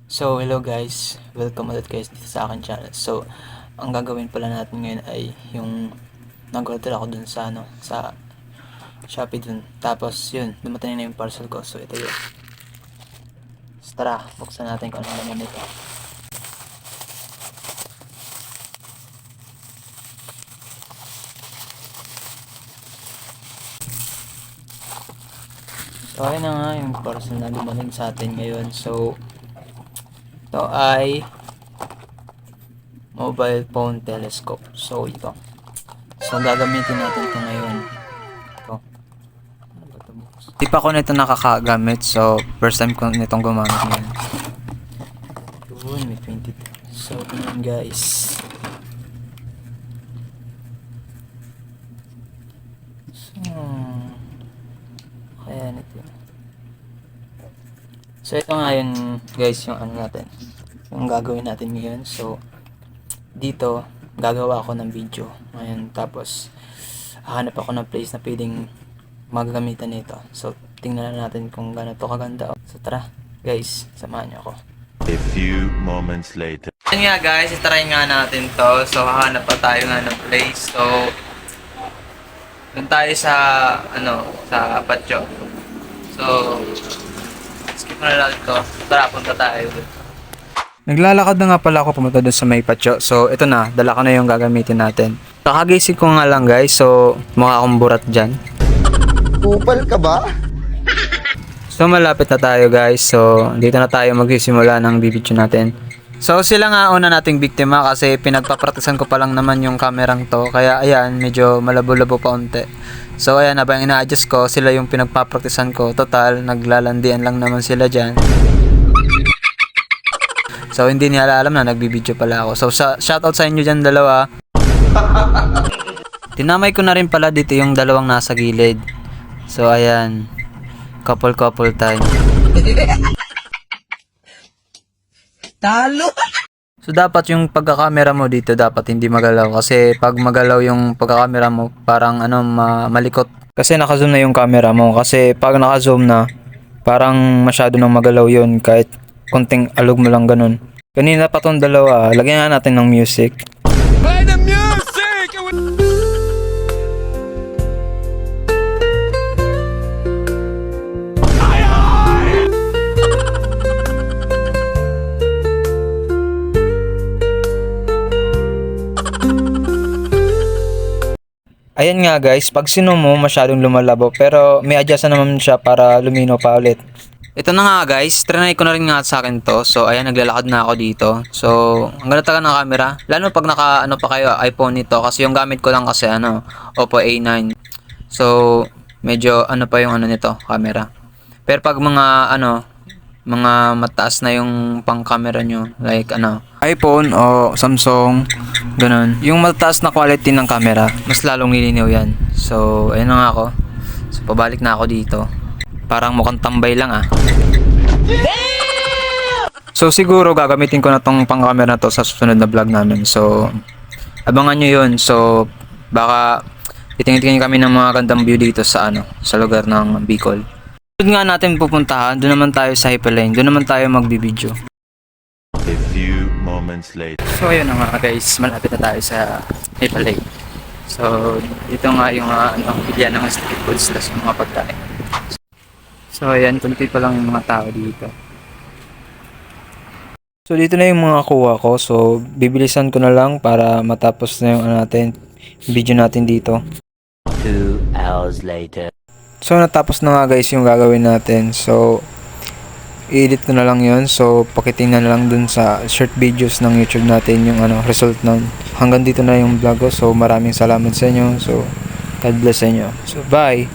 So, hello guys. Welcome ulit guys dito sa akin channel. So, ang gagawin pala natin ngayon ay yung nag-order ako dun sa sa Shopee dun. Tapos, yun, dumating na yung parcel ko. So, ito yun. So, tara, buksan natin kung ano naman ito. So, ayun na nga yung parcel na dumating sa atin ngayon. So, ito ay mobile phone telescope. So, ito. So, gagamitin natin ito ngayon. Ito. Ano ba ito? Di pa ako nito nakakagamit. So, first time ko nitong gumamit ngayon. Yun, may 22. So, yun guys. So, kaya nito. So, ito nga yun guys, yung ano natin. Yung gagawin natin ngayon. So, dito, gagawa ako ng video. Ngayon, tapos, hahanap ako ng place na pwedeng magagamitan nito. So, tingnan natin kung gaano to kaganda. So, tara, guys, samahan niyo ako. A few moments later. Yan nga guys, itry nga natin to. So, hahanap pa tayo nga ng place. So, dun tayo sa, sa patio. So, skip na lang to. Tara, punta tayo. Naglalakad na nga pala ako pumunta dun sa may patio. So, ito na. Dala ko na yung gagamitin natin. Kakagising ko nga lang guys. So, mukha akong burat dyan. Kupal ka ba? So, malapit na tayo guys. So, dito na tayo magsisimula ng video natin. So, sila nga una nating biktima kasi pinagpapraktisan ko pa lang naman yung kamerang to. Kaya, ayan, medyo malabo-labo pa unti. So, ayan, habang ina-adjust ko, sila yung pinagpapraktisan ko. Total, naglalandian lang naman sila dyan. So, hindi nila alam na nagbibideo pala ako. So, shoutout sa inyo dyan dalawa. Tinamay ko na rin pala dito yung dalawang nasa gilid. So, ayan. Couple time. Talo! So, dapat yung pagkakamera mo dito dapat hindi magalaw. Kasi pag magalaw yung pagkakamera mo, parang malikot. Kasi naka-zoom na yung camera mo. Kasi pag naka-zoom na, parang masyado nang magalaw yun. Kahit konting alog mo lang ganun. Kanina pa tong dalawa, lagyan nga natin ng music. Play the music! Ayan nga guys, pag sino mo masyadong lumalabo pero may adjustan naman siya para lumino pa ulit. Ito na nga guys, trinay ko na rin nga sa akin to. So ayan, naglalakad na ako dito. So ang ganda talaga ng camera. Lalo pag naka pa kayo iPhone nito kasi yung gamit ko lang kasi Oppo A9. So medyo pa yung nito, camera. Pero pag mga mga mataas na yung pang camera nyo, like iPhone o Samsung, ganun. Yung mataas na quality ng camera, mas lalong nilinaw yan. So ayun na nga ako. So pabalik na ako dito. Parang mukhang tambay lang So siguro gagamitin ko na tong pang camera na to sa susunod na vlog namin. So abangan nyo yun. So baka titingin kami ng mga gandang view dito sa sa lugar ng Bicol. Doon nga natin pupuntahan, doon naman tayo sa Hyperlane, doon naman tayo magbibideo. A few moments later. So ayun na nga guys, malapit na tayo sa Hyperlane. So dito nga yung bilyan ng street foods tas yung mga pagkain. So ayan, kunti pa lang yung mga tao dito. So dito na yung mga kuha ko. So bibilisan ko na lang para matapos na yung video natin dito. 2 hours later. So natapos na nga guys yung gagawin natin. So i-edit ko na lang yun. So pakitingnan na lang dun sa short videos ng YouTube natin yung result nun. Hanggang dito na yung vlog ko. So maraming salamat sa inyo. So God bless sa inyo. So bye!